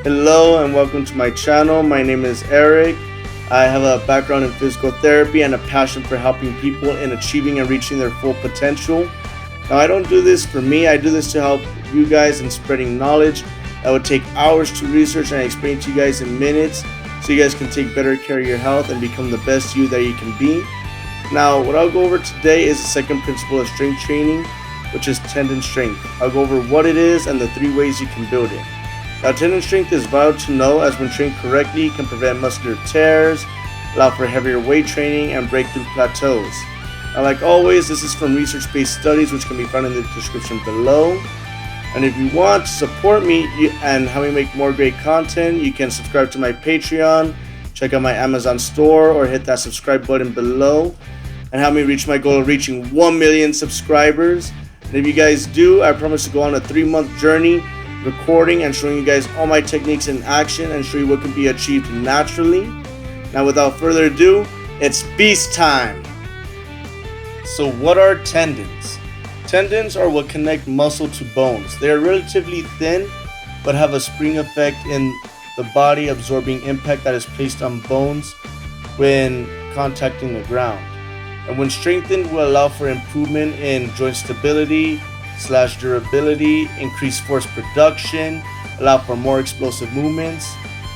Hello and welcome to my channel. My name is Eric. I have a background in physical therapy and a passion for helping people in achieving and reaching their full potential. Now, I don't do this for me. I do this to help you guys in spreading knowledge that would take hours to research and I explain to you guys in minutes so you guys can take better care of your health and become the best you that you can be. Now, what I'll go over today is the second principle of strength training, which is tendon strength. I'll go over what it is and the 3 ways you can build it. Now, tendon strength is vital to know as when trained correctly, it can prevent muscular tears, allow for heavier weight training, and break through plateaus. Now, like always, this is from research-based studies which can be found in the description below. And if you want to support me and help me make more great content, you can subscribe to my Patreon, check out my Amazon store, or hit that subscribe button below and help me reach my goal of reaching 1 million subscribers. And if you guys do, I promise to go on a 3-month journey recording and showing you guys all my techniques in action and show you what can be achieved naturally. Now, without further ado, it's beast time. So what are tendons? Tendons are what connect muscle to bones. They are relatively thin but have a spring effect in the body, absorbing impact that is placed on bones when contacting the ground. And when strengthened, will allow for improvement in joint stability / durability, increased force production, allow for more explosive movements,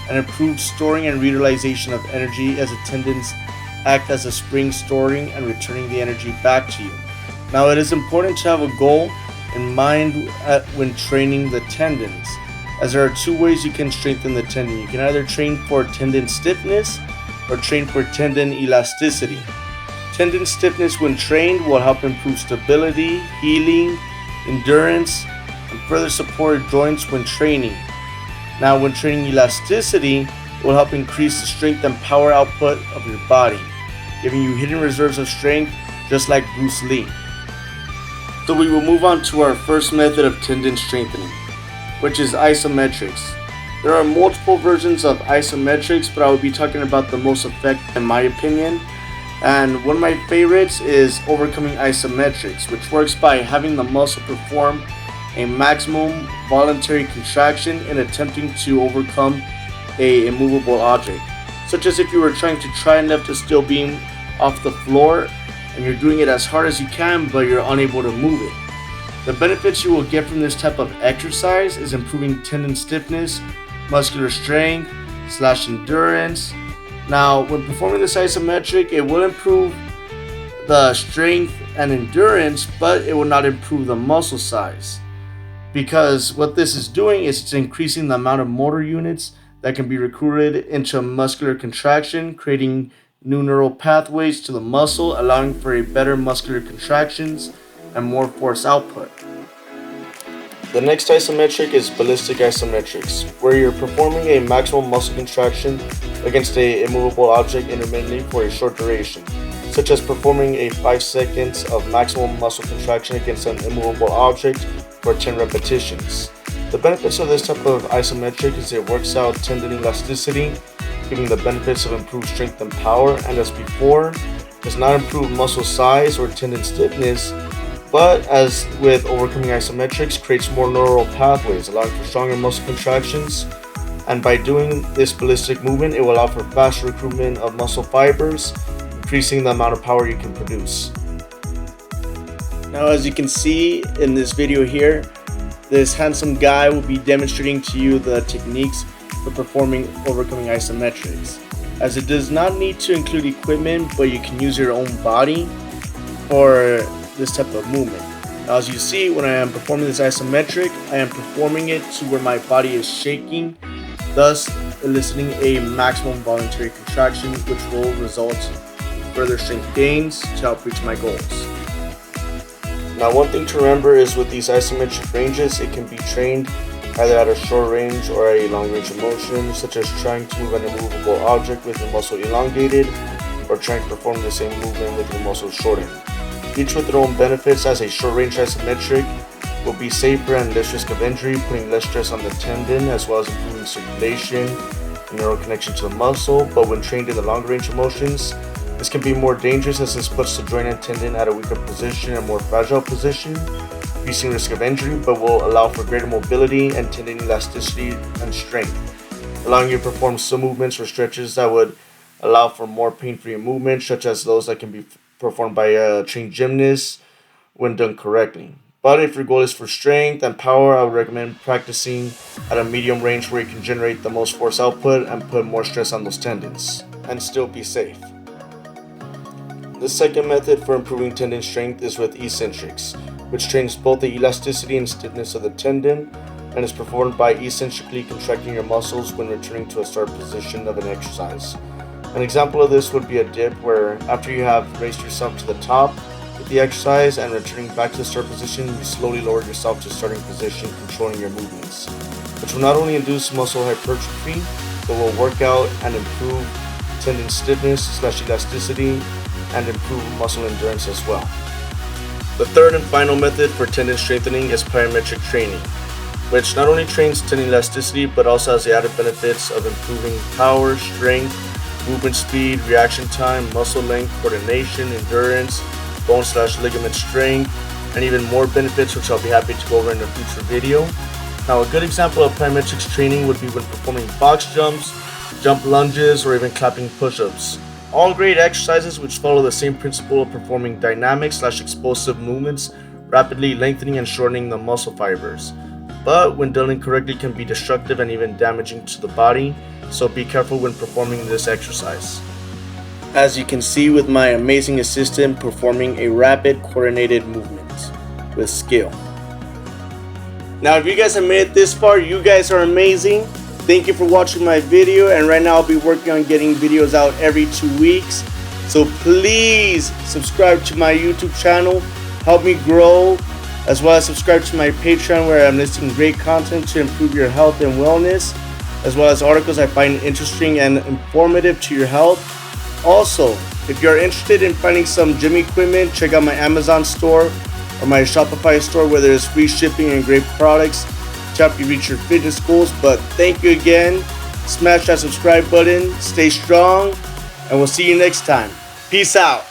and improved storing and reutilization of energy as the tendons act as a spring storing and returning the energy back to you. Now, it is important to have a goal in mind when training the tendons, as there are 2 ways you can strengthen the tendon. You can either train for tendon stiffness or train for tendon elasticity. Tendon stiffness when trained will help improve stability, healing, endurance, and further support joints when training. Now, when training elasticity, it will help increase the strength and power output of your body, giving you hidden reserves of strength just like Bruce Lee. So we will move on to our first method of tendon strengthening, which is isometrics. There are multiple versions of isometrics, but I will be talking about the most effective in my opinion. And one of my favorites is overcoming isometrics, which works by having the muscle perform a maximum voluntary contraction in attempting to overcome a immovable object, such as if you were trying to try and lift a steel beam off the floor and you're doing it as hard as you can but you're unable to move it. The benefits you will get from this type of exercise is improving tendon stiffness, muscular strength / endurance. Now, when performing this isometric, it will improve the strength and endurance, but it will not improve the muscle size, because what this is doing is it's increasing the amount of motor units that can be recruited into muscular contraction, creating new neural pathways to the muscle, allowing for a better muscular contractions and more force output. The next isometric is ballistic isometrics, where you're performing a maximum muscle contraction against an immovable object intermittently for a short duration, such as performing a 5 seconds of maximum muscle contraction against an immovable object for 10 repetitions. The benefits of this type of isometric is it works out tendon elasticity, giving the benefits of improved strength and power, and as before, does not improve muscle size or tendon stiffness, but as with overcoming isometrics, creates more neural pathways, allowing for stronger muscle contractions. And by doing this ballistic movement, it will allow for faster recruitment of muscle fibers, increasing the amount of power you can produce. Now, as you can see in this video here, this handsome guy will be demonstrating to you the techniques for performing overcoming isometrics, as it does not need to include equipment, but you can use your own body for this type of movement. Now, as you see, when I am performing this isometric, I am performing it to where my body is shaking, thus eliciting a maximum voluntary contraction, which will result in further strength gains to help reach my goals. Now, one thing to remember is with these isometric ranges, it can be trained either at a short range or a long range of motion, such as trying to move an immovable object with your muscle elongated, or trying to perform the same movement with your muscle shortened. Each with their own benefits, as a short range isometric will be safer and less risk of injury, putting less stress on the tendon, as well as improving circulation and neural connection to the muscle. But when trained in the longer range of motions, this can be more dangerous, as this puts the joint and tendon at a weaker position and more fragile position, increasing risk of injury, but will allow for greater mobility and tendon elasticity and strength. allowing you to perform some movements or stretches that would allow for more pain-free movements, such as those that can be performed by a trained gymnast when done correctly. But if your goal is for strength and power, I would recommend practicing at a medium range where you can generate the most force output and put more stress on those tendons and still be safe. The second method for improving tendon strength is with eccentrics, which trains both the elasticity and stiffness of the tendon and is performed by eccentrically contracting your muscles when returning to a start position of an exercise. An example of this would be a dip where after you have raised yourself to the top with the exercise and returning back to the start position, you slowly lower yourself to starting position, controlling your movements, which will not only induce muscle hypertrophy, but will work out and improve tendon stiffness / elasticity and improve muscle endurance as well. The third and final method for tendon strengthening is plyometric training, which not only trains tendon elasticity but also has the added benefits of improving power, strength, movement speed, reaction time, muscle length, coordination, endurance, bone / ligament strength, and even more benefits, which I'll be happy to go over in a future video. Now, a good example of plyometrics training would be when performing box jumps, jump lunges, or even clapping push-ups. All great exercises which follow the same principle of performing dynamic / explosive movements, rapidly lengthening and shortening the muscle fibers. But when done incorrectly can be destructive and even damaging to the body, so be careful when performing this exercise. As you can see with my amazing assistant performing a rapid coordinated movement with skill. Now if you guys have made it this far, you guys are amazing. Thank you for watching my video, and right now I'll be working on getting videos out every 2 weeks. So please subscribe to my YouTube channel, help me grow, as well as subscribe to my Patreon where I'm listing great content to improve your health and wellness, as well as articles I find interesting and informative to your health. Also, if you're interested in finding some gym equipment, check out my Amazon store or my Shopify store where there's free shipping and great products to help you reach your fitness goals. But thank you again. Smash that subscribe button, stay strong, and we'll see you next time. Peace out.